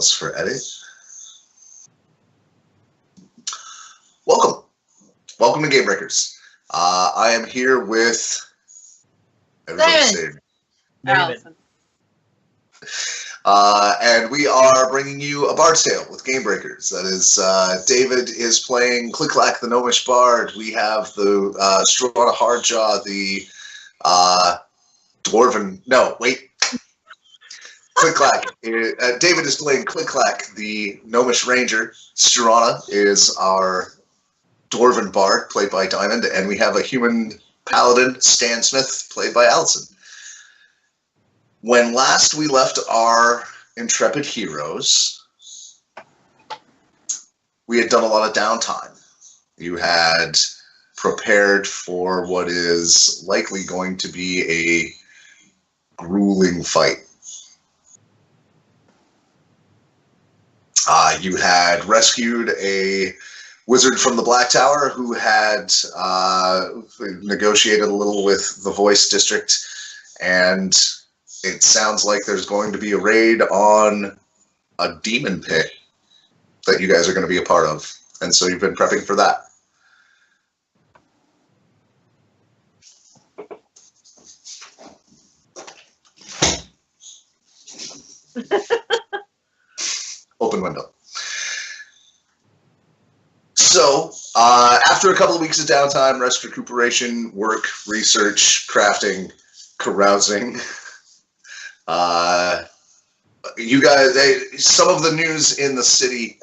pause for edit. Welcome to GameBreakers. I am here with David. And we are bringing you a Bard's Tale with GameBreakers. That is, David is playing CliqClaq, the Gnomish Bard. We have the Struana Hardjaw, the Dwarven. No, wait. CliqClaq. David is playing CliqClaq, the Gnomish Ranger. Struana is our Dwarven Bard, played by Diamond, and we have a human Paladin, Stan Smith, played by Allison. When last we left our intrepid heroes, we had done a lot of downtime. You had prepared for what is likely going to be a grueling fight. You had rescued a wizard from the Black Tower who had negotiated a little with the Voice District, and it sounds like there's going to be a raid on a demon pit that you guys are going to be a part of, and so you've been prepping for that. Open window. So, after a couple of weeks of downtime, rest, recuperation, work, research, crafting, carousing, you guys, some of the news in the city,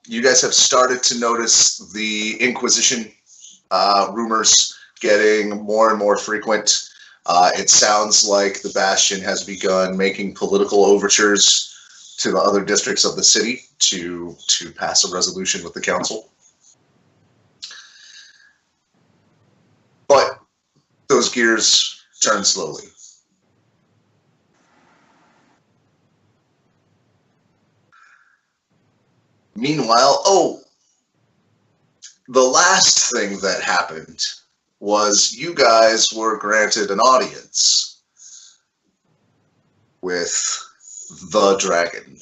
you guys have started to notice the Inquisition rumors getting more and more frequent. It sounds like the Bastion has begun making political overtures to the other districts of the city to pass a resolution with the council. But those gears turn slowly. Meanwhile, the last thing that happened was you guys were granted an audience with the dragon,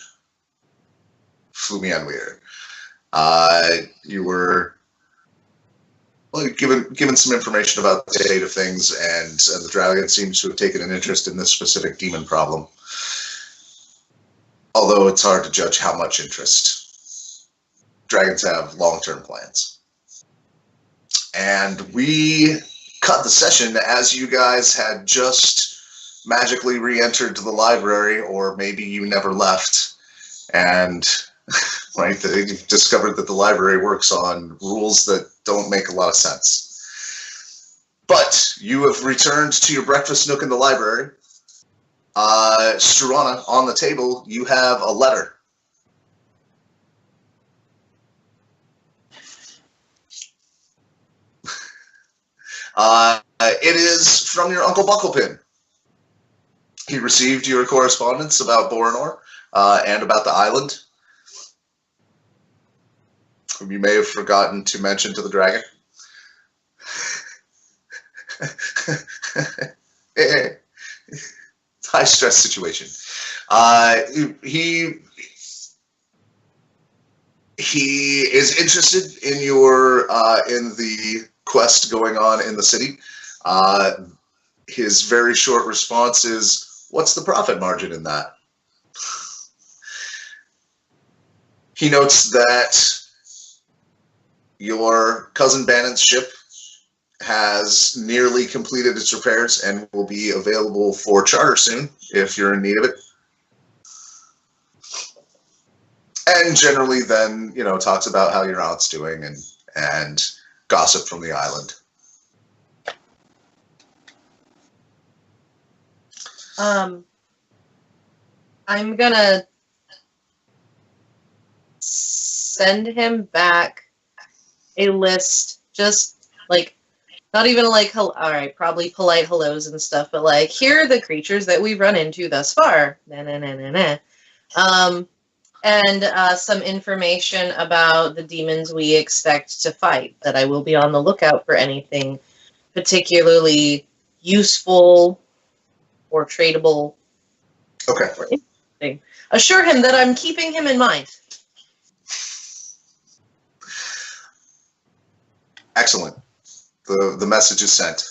Flumianweir. You were given some information about the state of things, and the dragon seems to have taken an interest in this specific demon problem. Although it's hard to judge how much interest. Dragons have long-term plans. And we cut the session as you guys had just magically re-entered the library, or maybe you never left, and right, they discovered that the library works on rules that don't make a lot of sense. But you have returned to your breakfast nook in the library. Struana, on the table, you have a letter. It is from your Uncle Bucklepin. He received your correspondence about Boronor and about the island, whom you may have forgotten to mention to the dragon. High stress situation. He is interested in your in the quest going on in the city. His very short response is, "What's the profit margin in that?" He notes that your cousin Bannon's ship has nearly completed its repairs and will be available for charter soon if you're in need of it. And generally then, talks about how your aunt's doing and gossip from the island. I'm gonna send him back a list, just like, not even like, all right, probably polite hellos and stuff, but like, here are the creatures that we've run into thus far. And some information about the demons we expect to fight, that I will be on the lookout for anything particularly useful or tradable. Okay. Or interesting doing. Assure him that I'm keeping him in mind. Excellent. The message is sent.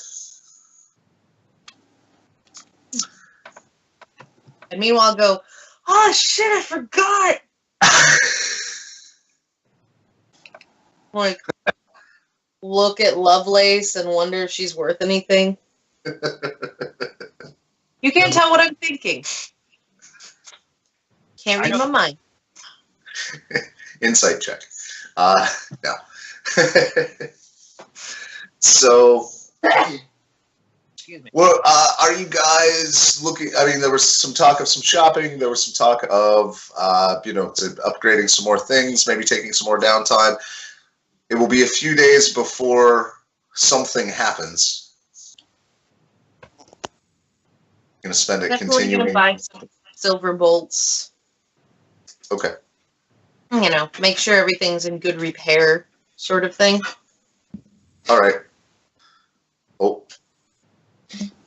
And meanwhile, go, oh shit, I forgot! Like, look at Lovelace and wonder if she's worth anything. You can't tell what I'm thinking. Can't read my mind. Insight check. No. So, Excuse me. well, are you guys looking? I mean, there was some talk of some shopping. There was some talk of, upgrading some more things, maybe taking some more downtime. It will be a few days before something happens. Going to spend it Definitely continuing. gonna buy some silver bolts. Okay. You know, make sure everything's in good repair, sort of thing. All right. Oh,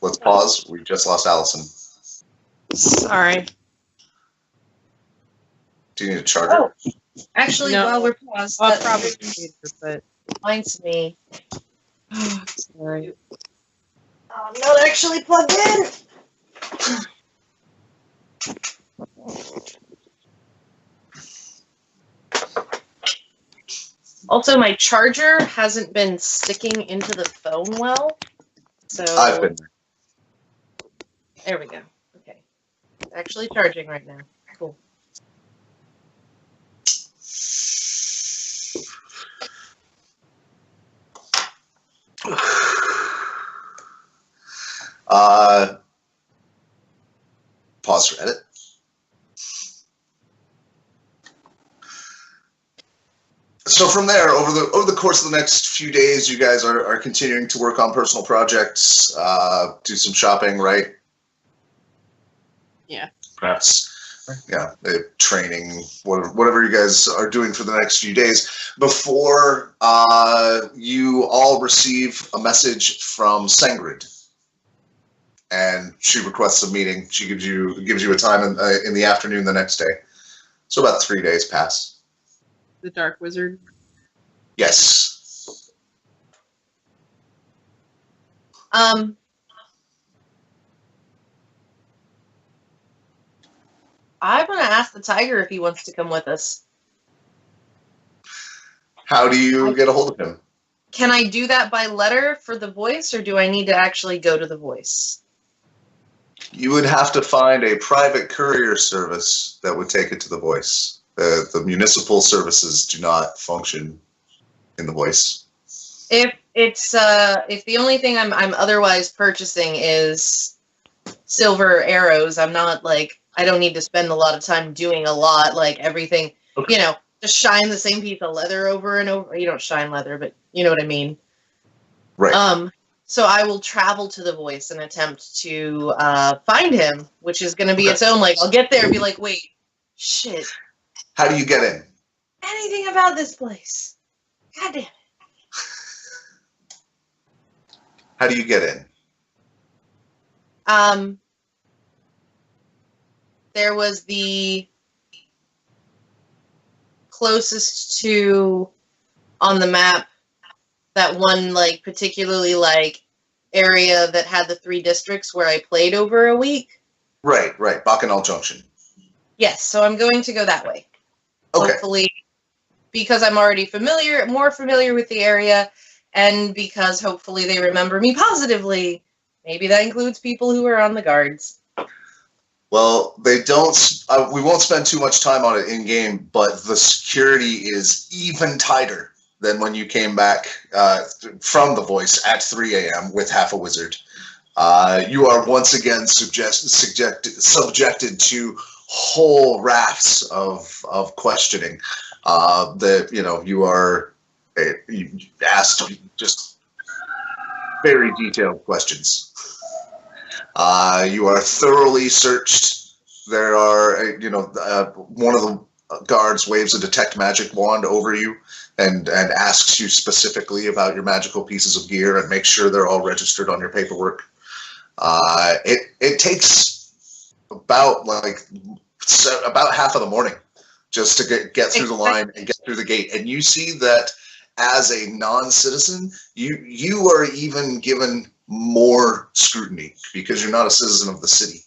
let's pause. We just lost Allison. Sorry. Do you need a charger? Oh, actually, No. while we're paused, I'll that probably need it, but reminds me. Sorry. I'm not actually plugged in. Also, my charger hasn't been sticking into the phone well. So I've been there. there we go. Okay. It's actually charging right now. Cool. Pause for edit. So from there, over the course of the next few days, you guys are continuing to work on personal projects, do some shopping, right? yeah. Perhaps, yeah, training, whatever you guys are doing for the next few days before you all receive a message from Sangrid, and she requests a meeting. She gives you a time in the afternoon the next day. So about 3 days pass. The Dark Wizard. Yes. I'm gonna ask the tiger if he wants to come with us. How do you get a hold of him? Can I do that by letter for the voice, or do I need to actually go to the voice? You would have to find a private courier service that would take it to the voice. The municipal services do not function in the voice. If it's if the only thing I'm otherwise purchasing is silver arrows, I'm not like, I don't need to spend a lot of time doing a lot, like everything, Okay. you know, just shine the same piece of leather over and over. You don't shine leather, but you know what I mean. Right. So I will travel to the voice and attempt to find him, which is going to be its own, like, I'll get there and be like, wait, shit. How do you get in? Anything about this place. God damn it. How do you get in? There was the closest to on the map, that one like particularly like area that had the 3 districts where I played over a week. Right. Bacchanal Junction. Yes, so I'm going to go that way. Okay. Hopefully, because I'm already more familiar with the area, and because hopefully they remember me positively. Maybe that includes people who are on the guards. Well, they don't. We won't spend too much time on it in game, but the security is even tighter than when you came back from the voice at 3 a.m. with half a wizard. You are once again subjected to whole rafts of questioning. You are asked just very detailed questions. You are thoroughly searched. There are, one of the guards waves a detect magic wand over you and asks you specifically about your magical pieces of gear and make sure they're all registered on your paperwork. It takes about like about half of the morning, just to get through the line and get through the gate. And you see that as a non-citizen, you are even given more scrutiny because you're not a citizen of the city.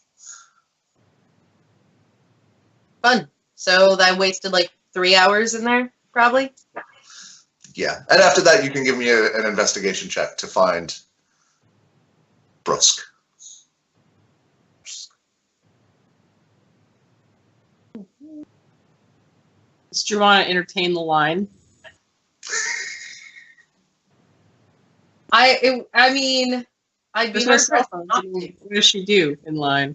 Fun. So I wasted like 3 hours in there, probably. Yeah, and after that, you can give me an investigation check to find Brusk. Does Struana entertain the line? I mean, I'd be There's no hard cell pressed phones. not to. What does she do in line?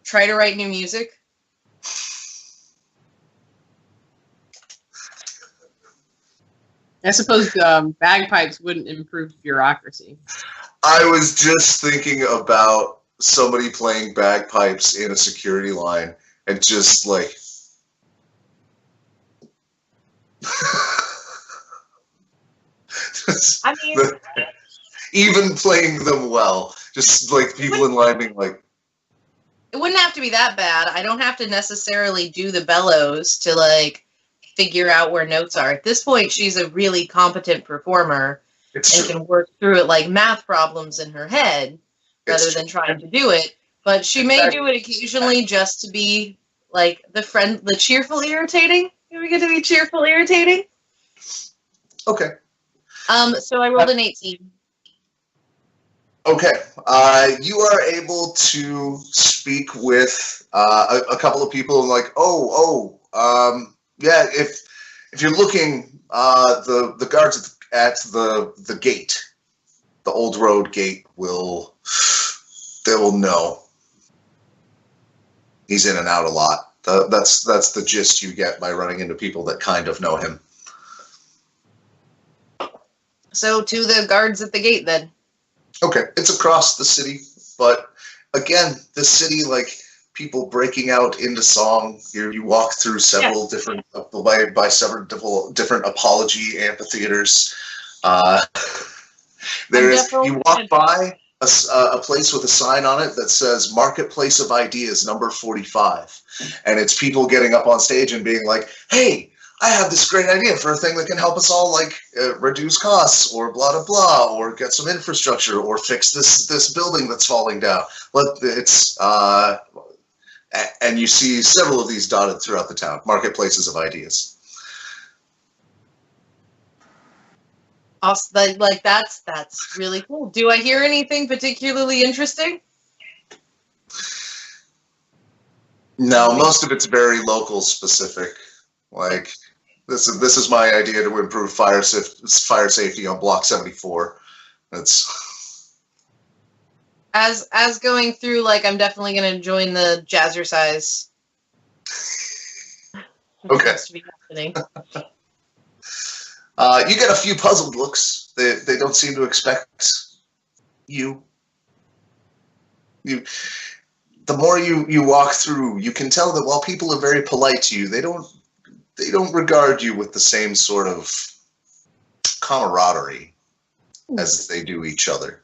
Try to write new music. I suppose bagpipes wouldn't improve bureaucracy. I was just thinking about somebody playing bagpipes in a security line and just like I mean, even playing them well, just like people in line being like, it wouldn't have to be that bad. I don't have to necessarily do the bellows to like figure out where notes are. At this point, she's a really competent performer and can work through it like math problems in her head rather than trying to do it. But she may do it occasionally just to be like the cheerful irritating. Do we get to be cheerful irritating? Okay. So I rolled an 18. Okay. You are able to speak with a couple of people and like, yeah, if you're looking, the guards at the gate, the old road gate will know. He's in and out a lot. That's the gist you get by running into people that kind of know him. So to the guards at the gate then. Okay, it's across the city, but again, the city, like people breaking out into song. You walk through several different by several different apology amphitheaters. You walk by a place with a sign on it that says Marketplace of Ideas number 45, and it's people getting up on stage and being like, "Hey, I have this great idea for a thing that can help us all like reduce costs or blah, blah, blah, or get some infrastructure or fix this building that's falling down." And you see several of these dotted throughout the town, marketplaces of ideas. Awesome. Like that's really cool. Do I hear anything particularly interesting? No, most of it's very local specific. Like this is my idea to improve fire safety on Block 74. That's as going through. Like I'm definitely going to join the jazzercise. Okay. To be happening. You get a few puzzled looks. They don't seem to expect you. The more you walk through, you can tell that while people are very polite to you, they don't regard you with the same sort of camaraderie as they do each other.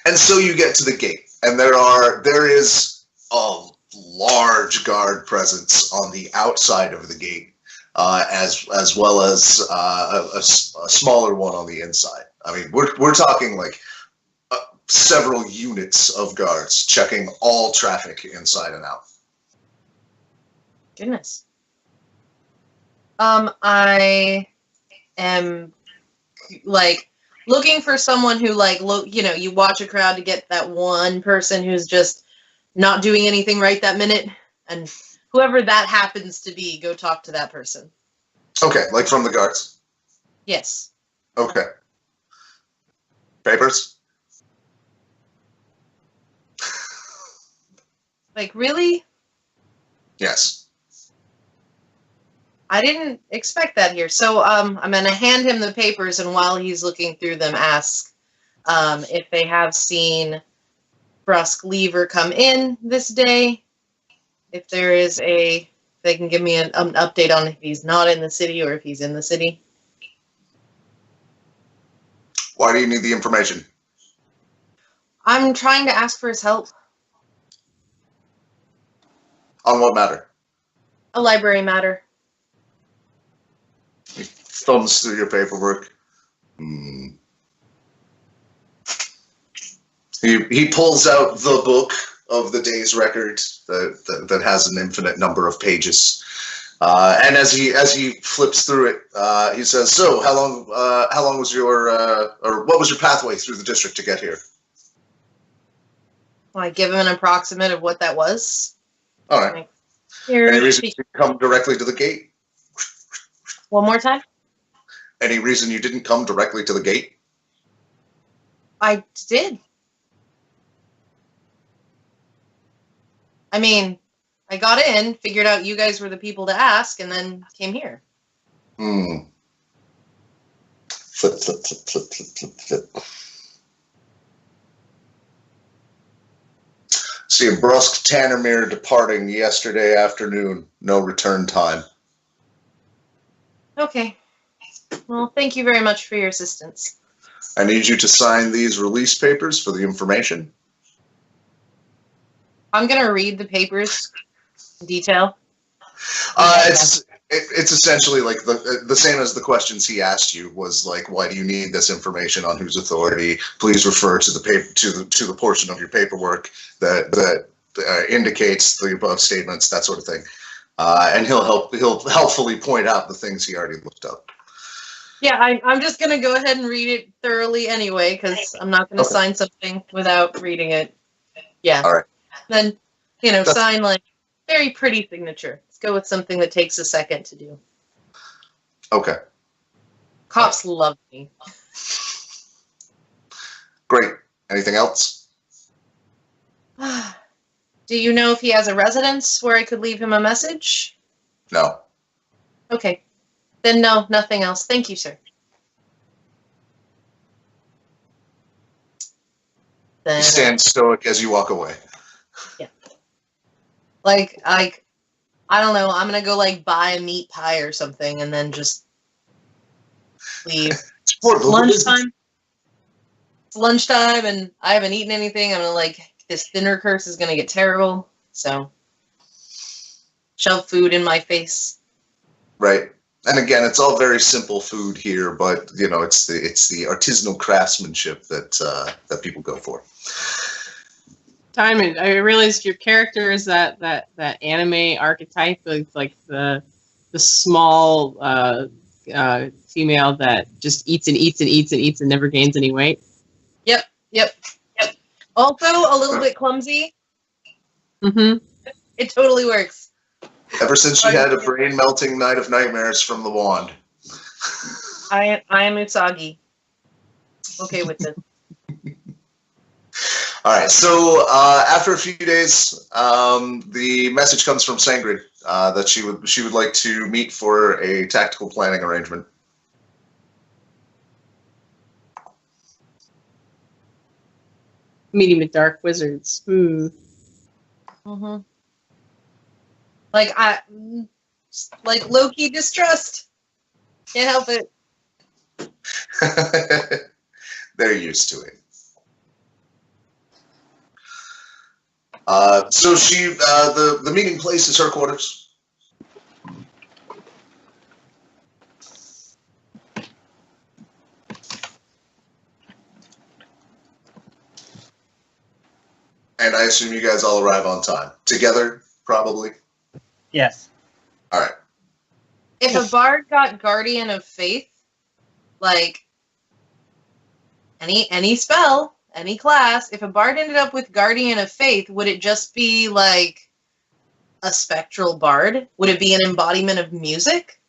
And so you get to the gate, and there is a large guard presence on the outside of the gate. As well as a smaller one on the inside. I mean, we're talking like several units of guards checking all traffic inside and out. Goodness. I am like looking for someone who you watch a crowd to get that one person who's just not doing anything right that minute, and whoever that happens to be, go talk to that person. Okay, like from the guards? Yes. Okay. Papers? Like, really? Yes. I didn't expect that here. So I'm going to hand him the papers, and while he's looking through them, ask if they have seen Brusk leave or come in this day. If there is they can give me an update on if he's not in the city or if he's in the city. Why do you need the information? I'm trying to ask for his help. On what matter? A library matter. He thumbs through your paperwork. He pulls out the book of the day's record that has an infinite number of pages, and as he flips through it, he says, "So, how long was your or what was your pathway through the district to get here?" Well, I give him an approximate of what that was. All right. Here, Any reason you didn't come directly to the gate? one more time. Any reason you didn't come directly to the gate? I did. I mean, I got in, figured out you guys were the people to ask, and then came here. Flip. See a brusque Tannermere departing yesterday afternoon. No return time. Okay. Well, thank you very much for your assistance. I need you to sign these release papers for the information. I'm going to read the papers in detail. It's essentially like the same as the questions he asked you was like, why do you need this information, on whose authority? Please refer to the paper to the portion of your paperwork that indicates the above statements, that sort of thing. And he'll helpfully point out the things he already looked up. Yeah, I'm just going to go ahead and read it thoroughly anyway, because I'm not going to sign something without reading it. Yeah. All right. Then, sign like very pretty signature. Let's go with something that takes a second to do. Okay. Cops love me. Great. Anything else? Do you know if he has a residence where I could leave him a message? No. Okay. Then no, nothing else. Thank you, sir. Then, You stand stoic as you walk away. Yeah. Like, I don't know. I'm gonna go buy a meat pie or something, and then just leave. Lunchtime. It's lunchtime, and I haven't eaten anything. I'm gonna this dinner curse is gonna get terrible. So, shove food in my face. Right. And again, it's all very simple food here, but it's the artisanal craftsmanship that people go for. Timon, I realized your character is that anime archetype of the small female that just eats and eats and eats and eats and never gains any weight. Yep. Also, a little bit clumsy. Mm-hmm. It totally works. Ever since she had a brain-melting night of nightmares from the wand. I am Usagi. Okay with this. All right, so after a few days, the message comes from Sangrid that she would like to meet for a tactical planning arrangement. Meeting with dark wizards. Mm-hmm. Low-key distrust. Can't help it. They're used to it. So she, the meeting place is her quarters. And I assume you guys all arrive on time. Together, probably? Yes. All right. If a bard got Guardian of Faith, any spell, any class, if a bard ended up with Guardian of Faith, would it just be a spectral bard? Would it be an embodiment of music?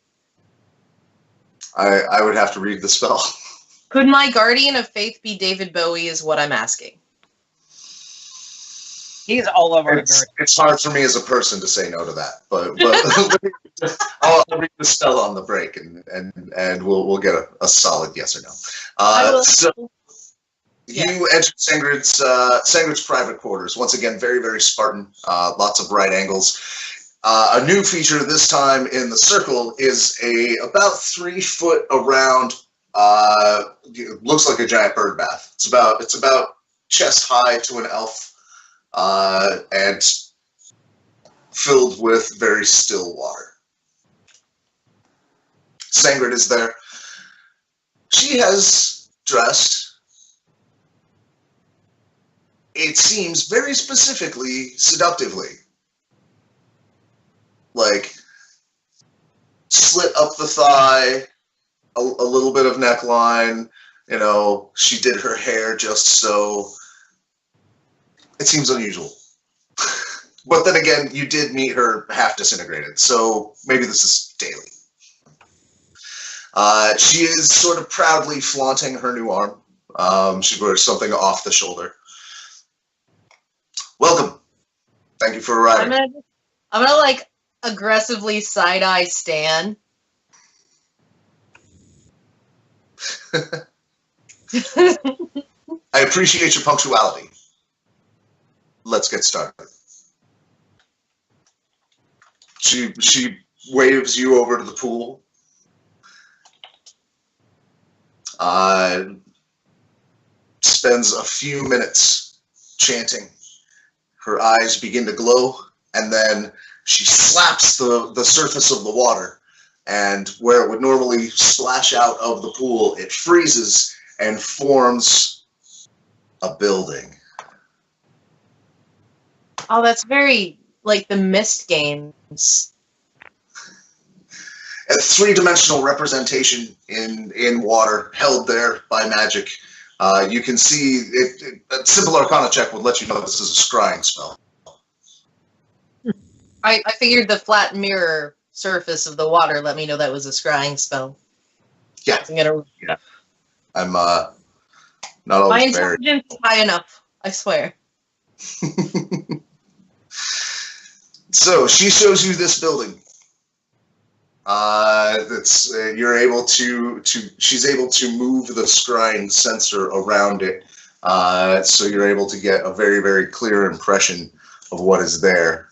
I would have to read the spell. Could my Guardian of Faith be David Bowie is what I'm asking. He's all over it's hard for me as a person to say no to that, but I'll read the spell on the break, and we'll get a solid yes or no. So you enter Sangrid's private quarters. Once again, very, very Spartan. Lots of right angles. A new feature this time in the circle is a about 3 foot around. Looks like a giant bird bath. It's about chest high to an elf. And filled with very still water. Sangrid is there. She has dressed, it seems, very specifically, seductively. Like, slit up the thigh, a little bit of neckline, you know, she did her hair just so. It seems unusual. But then again, you did meet her half disintegrated, so maybe this is daily. She is sort of proudly flaunting her new arm. She wears something off the shoulder. Welcome. Thank you for arriving. I'm gonna like aggressively side-eye Stan. I appreciate your punctuality. Let's get started. She waves you over to the pool. Spends a few minutes chanting. Her eyes begin to glow, and then she slaps the surface of the water, and where it would normally splash out of the pool, it freezes and forms a building. Oh, that's very like the Myst games. A three-dimensional representation in water, held there by magic. You can see a simple Arcana check would let you know this is a scrying spell. I figured the flat mirror surface of the water let me know that was a scrying spell. Yeah. I'm not My always very. intelligence is high enough, I swear. So she shows you this building. You're able to she's able to move the scrying sensor around it, so you're able to get a very, very clear impression of what is there.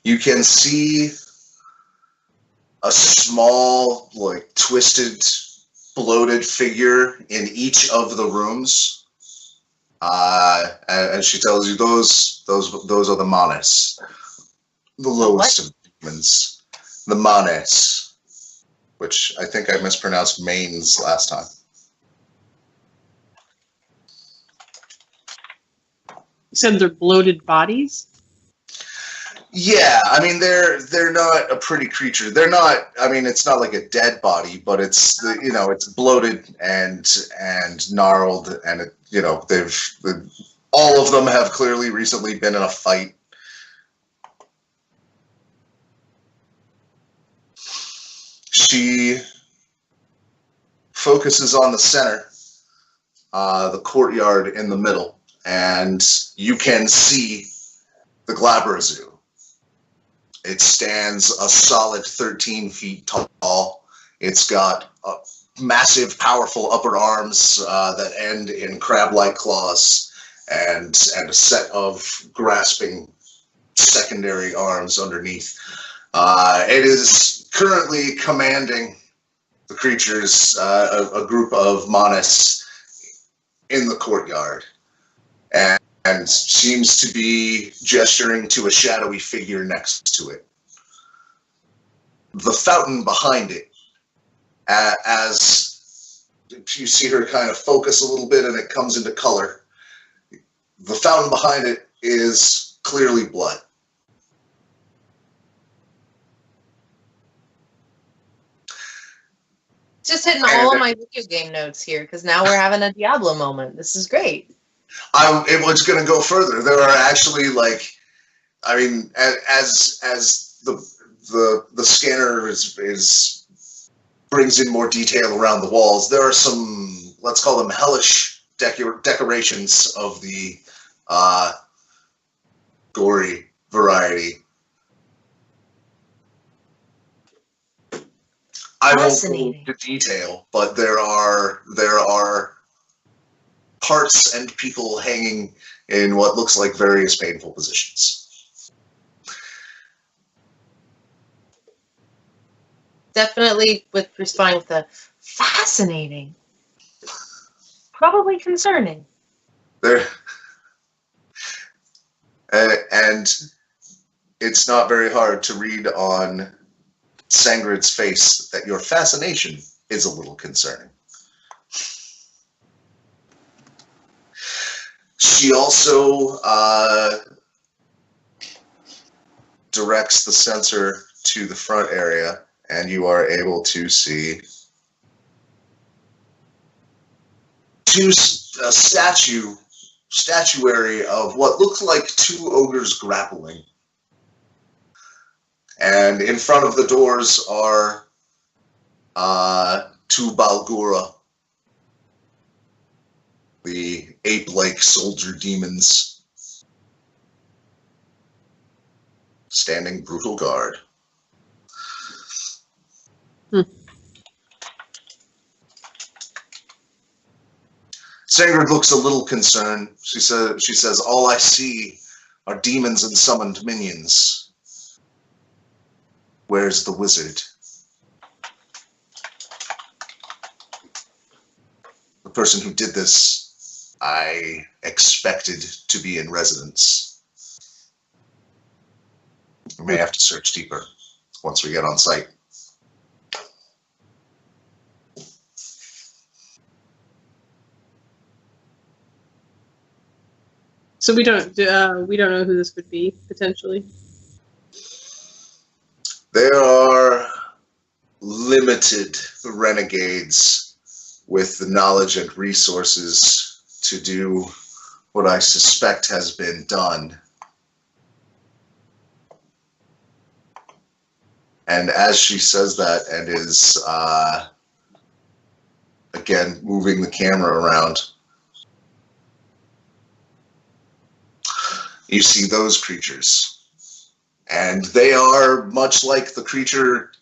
You can see a small, like, twisted, bloated figure in each of the rooms. And she tells you those are the Manes, the lowest of demons, the Manes, which I think I mispronounced mains last time. You said they're bloated bodies? Yeah, I mean they're not a pretty creature. They're not. I mean, it's not like a dead body, but it's it's bloated and gnarled, and all of them have clearly recently been in a fight. She focuses on the center, the courtyard in the middle, and you can see the Glabrazoo. It stands a solid 13 feet tall. It's got massive, powerful upper arms that end in crab-like claws, and a set of grasping secondary arms underneath. It is currently commanding the creatures, a group of Manes in the courtyard, and seems to be gesturing to a shadowy figure next to it. The fountain behind it, as you see her kind of focus a little bit and it comes into color, the fountain behind it is clearly blood. Just hitting all of my video game notes here, because now we're having a Diablo moment. This is great. It was going to go further. There are actually, as the scanner brings in more detail around the walls, there are some, let's call them hellish decorations of the gory variety. I won't go into detail, but there are parts and people hanging in what looks like various painful positions. Definitely responding with the fascinating. Probably concerning. There, and it's not very hard to read on Sangrid's face that your fascination is a little concerning. She also directs the sensor to the front area, and you are able to see a statuary of what looks like two ogres grappling. And in front of the doors are two Balgura, the ape-like soldier demons, standing brutal guard. Sangrid looks a little concerned. She says, all I see are demons and summoned minions. Where's the wizard? The person who did this, I expected to be in residence. We may have to search deeper once we get on site. So we don't know who this would be potentially. There are limited renegades with the knowledge and resources to do what I suspect has been done. And as she says that and is, again, moving the camera around, you see those creatures. And they are much like the creature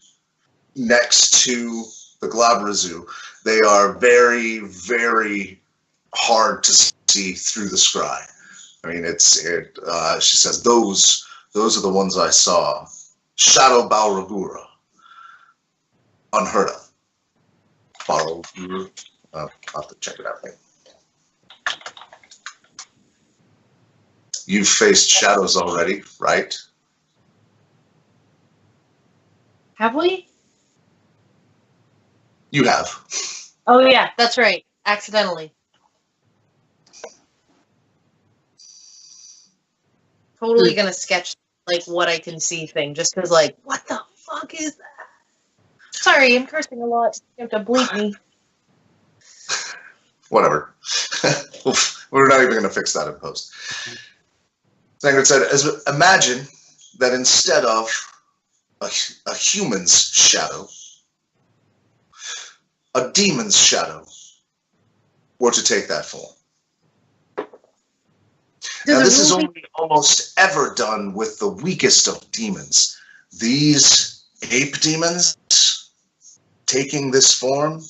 next to the Glabrazu. They are very, very hard to see through the scry. I mean, she says, those are the ones I saw. Shadow Balragura. Unheard of. Balragura. I'll have to check it out. You've faced shadows already, right? Have we? You have. Oh yeah, that's right. Accidentally. Totally gonna sketch like what I can see thing, just because like, what the fuck is that? Sorry, I'm cursing a lot. You have to bleep me. Whatever. We're not even going to fix that in post. Sangrid said, imagine that instead of a human's shadow, a demon's shadow were to take that form. Now, this is only almost ever done with the weakest of demons. These ape demons taking this form,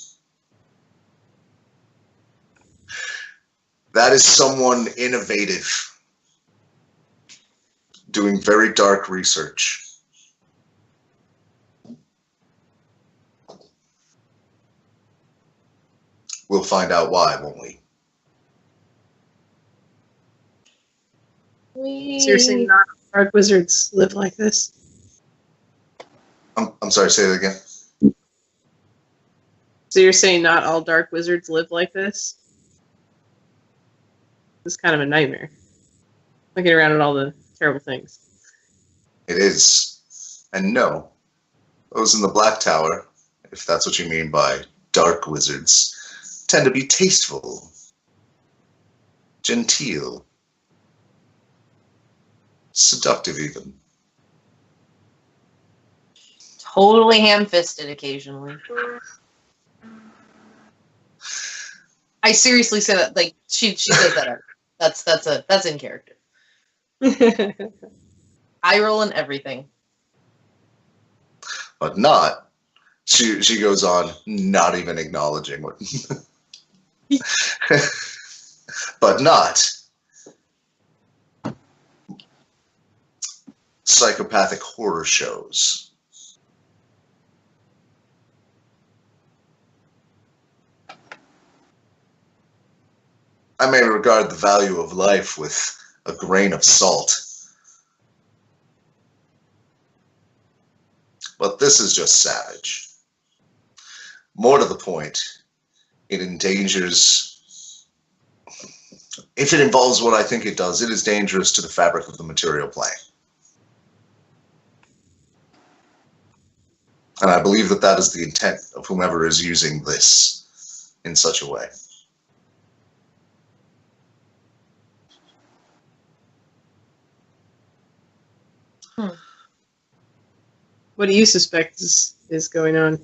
that is someone innovative, doing very dark research. We'll find out why, won't we? So you're saying not dark wizards live like this? I'm sorry, say that again. So you're saying not all dark wizards live like this? This is kind of a nightmare. Looking around at all the terrible things. It is. And no, those in the Black Tower, if that's what you mean by dark wizards, tend to be tasteful, genteel, seductive even. Totally ham-fisted occasionally. I seriously say that, like, she says that. That's in character. Eye roll and everything. But not, she goes on, not even acknowledging what. But not psychopathic horror shows. I may regard the value of life with a grain of salt. But this is just savage. More to the point, it endangers... If it involves what I think it does, it is dangerous to the fabric of the material plane. And I believe that that is the intent of whomever is using this in such a way. What do you suspect is going on?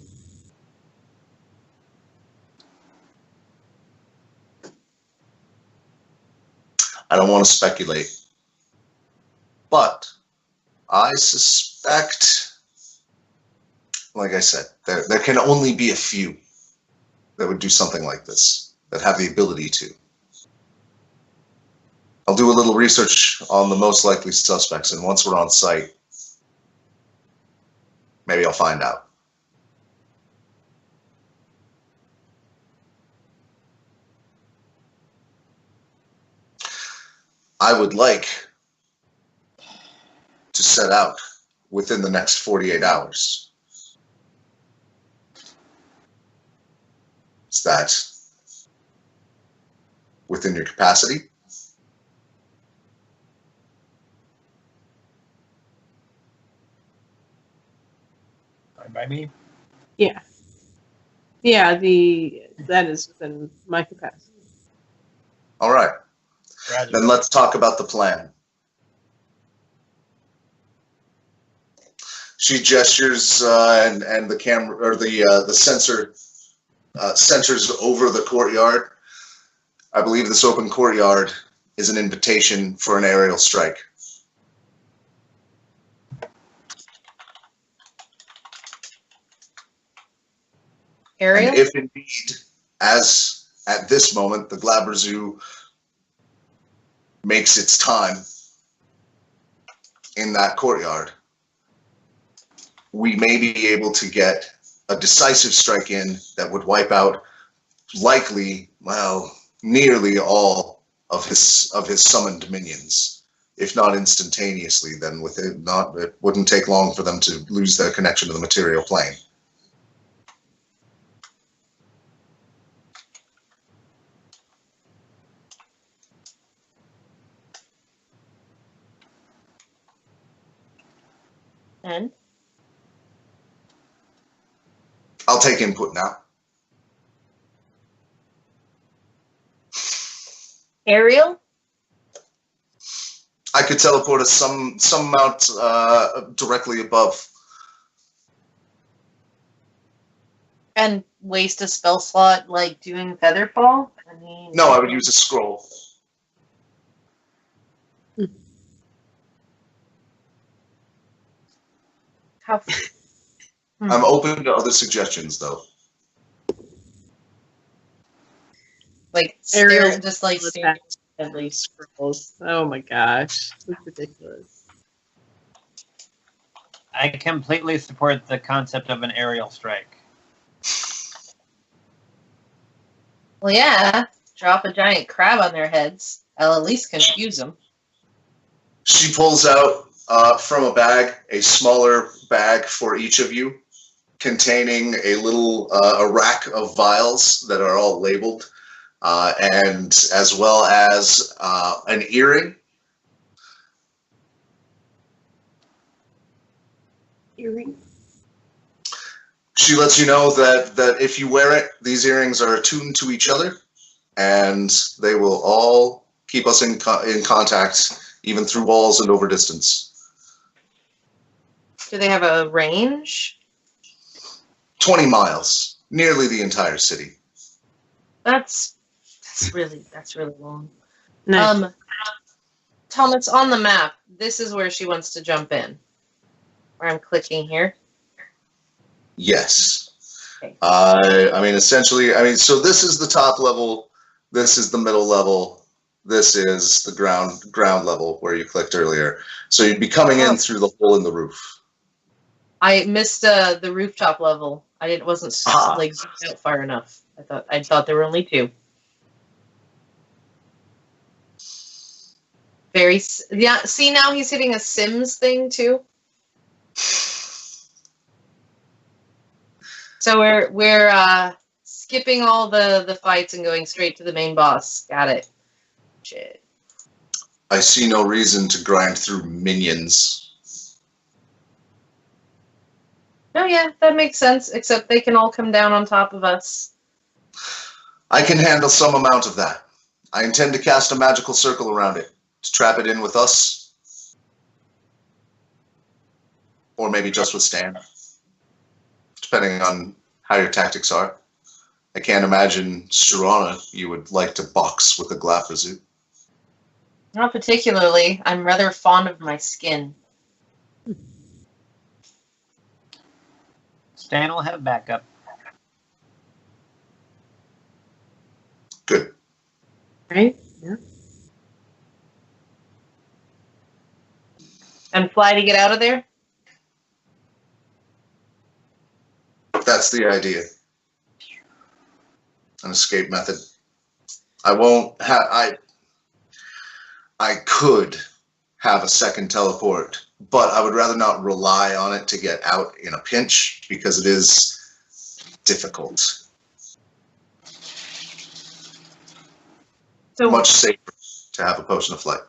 I don't want to speculate, but I suspect, like I said, there can only be a few that would do something like this, that have the ability to. I'll do a little research on the most likely suspects, and once we're on site, maybe I'll find out. I would like to set out within the next 48 hours. Is that within your capacity? Fine by me. Yeah. Yeah, that is within my capacity. All right. Roger. Then let's talk about the plan. She gestures, and the camera or the sensor centers over the courtyard. I believe this open courtyard is an invitation for an aerial strike. Ariel? And if indeed, as at this moment, the Glabber Zoo makes its time in that courtyard, we may be able to get a decisive strike in that would wipe out likely, well, nearly all of his summoned minions. If not instantaneously, then it wouldn't take long for them to lose their connection to the material plane. And I'll take input now. Ariel? I could teleport us some amount directly above. And waste a spell slot like doing Featherfall? I mean, No, I would use a scroll. how I'm open to other suggestions, though. like Ariel stare, just like staring at least. Scrolls. Oh my gosh. That's ridiculous. I completely support the concept of an aerial strike. Well, yeah, drop a giant crab on their heads. I'll at least confuse them. She pulls out from a bag a smaller bag for each of you, containing a little a rack of vials that are all labeled, and as well as an earring. Earring. She lets you know that if you wear it, these earrings are attuned to each other, and they will all keep us in contact, even through walls and over distance. Do they have a range? 20 miles, nearly the entire city. That's really long. Nice. Thomas, on the map, this is where she wants to jump in. Where I'm clicking here. Yes. Okay. I mean, essentially, so this is the top level, this is the middle level, this is the ground level where you clicked earlier. So you'd be coming in through the hole in the roof. I missed the rooftop level. Wasn't like zoomed out far enough. I thought there were only two. Yeah, see, now he's hitting a Sims thing, too. So we're skipping all the fights and going straight to the main boss. Got it. Shit. I see no reason to grind through minions. Oh yeah, that makes sense, except they can all come down on top of us. I can handle some amount of that. I intend to cast a magical circle around it, to trap it in with us. Or maybe just with Stan. Depending on how your tactics are. I can't imagine, Struana, you would like to box with a Glaprazoo. Not particularly. I'm rather fond of my skin. Stan will have backup. Good. Right? Yeah. And fly to get out of there? That's the idea. An escape method. I won't have... I could have a second teleport, but I would rather not rely on it to get out in a pinch, because it is difficult. So Much safer to have a potion of flight.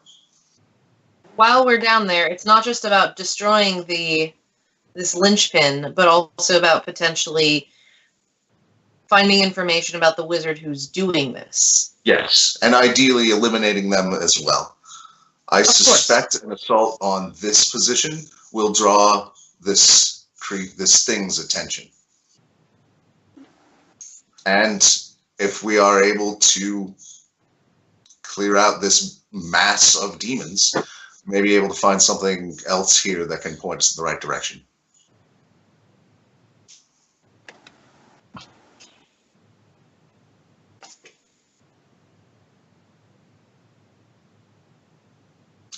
while we're down there, it's not just about destroying this linchpin, but also about potentially finding information about the wizard who's doing this. Yes, and ideally eliminating them as well. I suspect an assault on this position will draw this thing's attention. And if we are able to clear out this mass of demons, we may be able to find something else here that can point us in the right direction.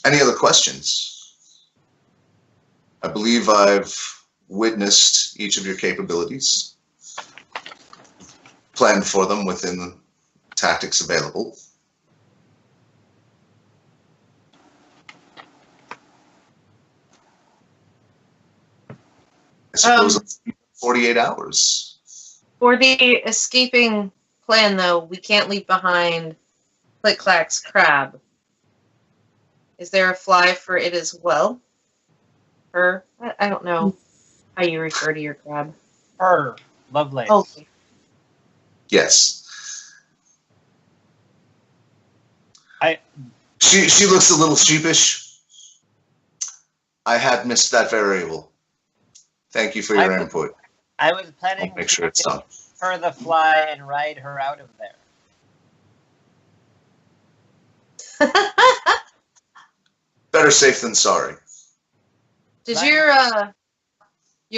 Any other questions? I believe I've witnessed each of your capabilities, planned for them within the tactics available. I suppose 48 hours. For the escaping plan, though, we can't leave behind CliqClaq's crab. Is there a fly for it as well? Her? I don't know how you refer to your crab. Her. Lovely. Okay. Yes. She looks a little sheepish. I had missed that variable. Thank you for your input. I was planning I'll make sure it's done. her the fly and ride her out of there. Better safe than sorry. Did you're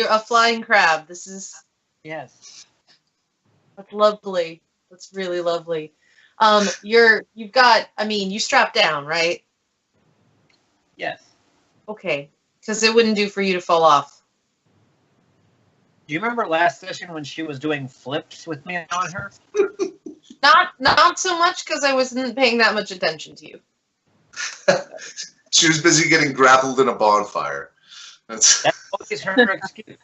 a flying crab? This is Yes. that's lovely. That's really lovely. You've got. I mean, you strap down, right? Yes. Okay, because it wouldn't do for you to fall off. Do you remember last session when she was doing flips with me on her? Not so much because I wasn't paying that much attention to you. She was busy getting grappled in a bonfire. That's always her excuse.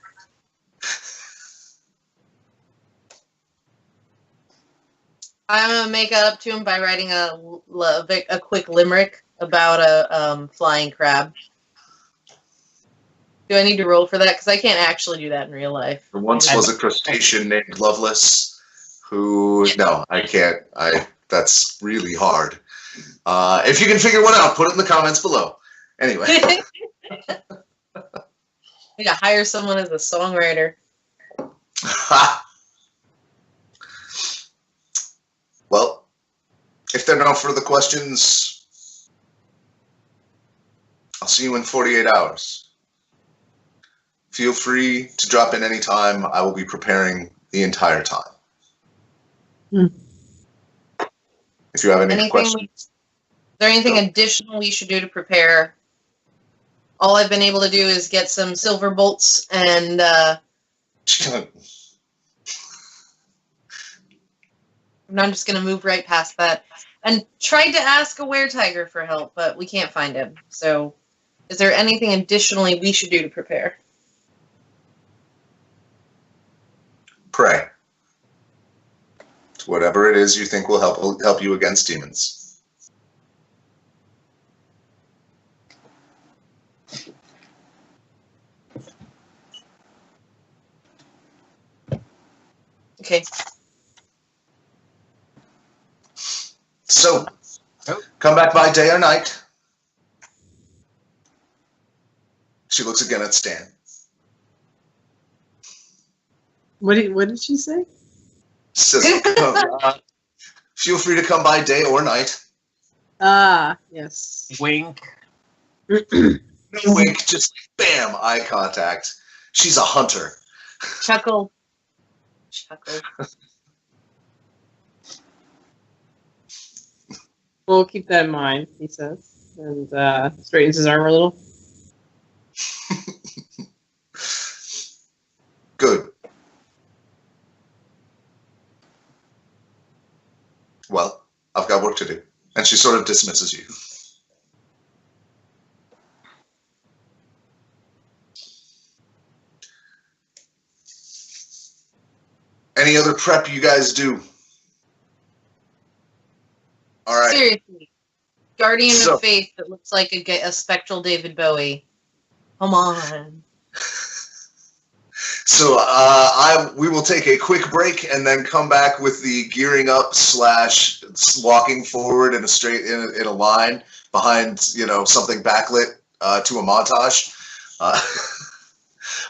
I'm gonna make up to him by writing a quick limerick about a flying crab. Do I need to roll for that? Because I can't actually do that in real life. There once was a crustacean named Loveless who... No, I can't. That's really hard. If you can figure one out, put it in the comments below. Anyway. I gotta hire someone as a songwriter. Well, if there are no further questions, I'll see you in 48 hours. Feel free to drop in any time. I will be preparing the entire time. If you have any questions. Is there anything additional we should do to prepare? All I've been able to do is get some silver bolts and I'm just going to move right past that. and tried to ask a were-tiger for help, but we can't find him. So, is there anything additionally we should do to prepare? Pray. Whatever it is you think will help you against demons. Okay. So, come back by day or night. She looks again at Stan. What did she say? Says, feel free to come by day or night. Ah, yes. Wink. No wink, just bam, eye contact. She's a hunter. Chuckle. Chuckle. We'll keep that in mind, he says, and straightens his arm a little. Good. Well, I've got work to do. And she sort of dismisses you. Any other prep you guys do? All right. Seriously. Guardian So- of Faith that looks like a spectral David Bowie. Come on. So we will take a quick break and then come back with the gearing up / walking forward in a line behind something backlit to a montage.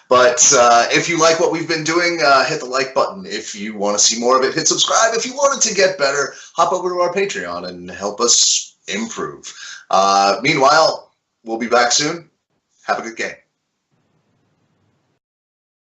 But if you like what we've been doing, hit the like button. If you want to see more of it, hit subscribe. If you want it to get better, hop over to our Patreon and help us improve. Meanwhile, we'll be back soon. Have a good game.